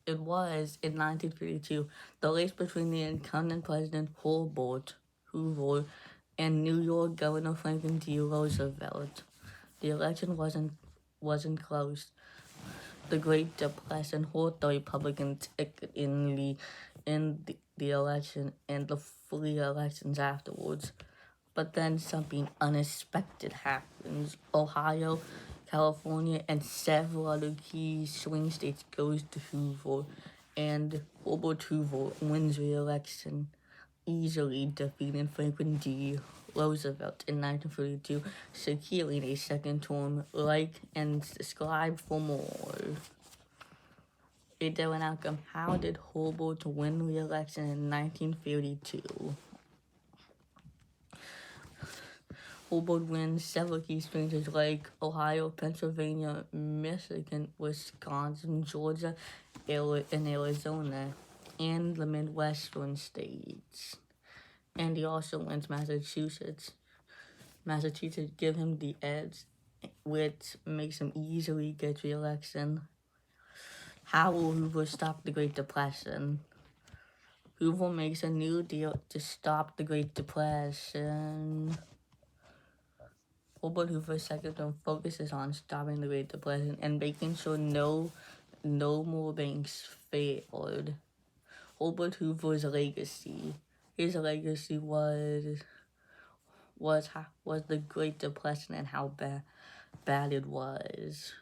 it was in 1932 the race between the incumbent president Herbert Hoover and New York Governor Franklin D. Roosevelt. The election wasn't close. The Great Depression hurt the Republican ticket in the election and the 3 elections afterwards. But then something unexpected happens. Ohio, California, and several other key swing states goes to Hoover, and Herbert Hoover wins re-election, easily defeating Franklin D. Roosevelt in 1932, securing a second term. Like and subscribe for more. A different outcome. How did Herbert win re-election in 1932? Herbert wins several key states like Ohio, Pennsylvania, Michigan, Wisconsin, Georgia, and Arizona, and the Midwestern states. And he also wins Massachusetts. Massachusetts give him the edge, which makes him easily get re-election. How will Hoover stop the Great Depression? Hoover makes a new deal to stop the Great Depression. Herbert Hoover's second term focuses on stopping the Great Depression and making sure no more banks failed. Herbert Hoover's legacy. His legacy was the Great Depression and how bad it was.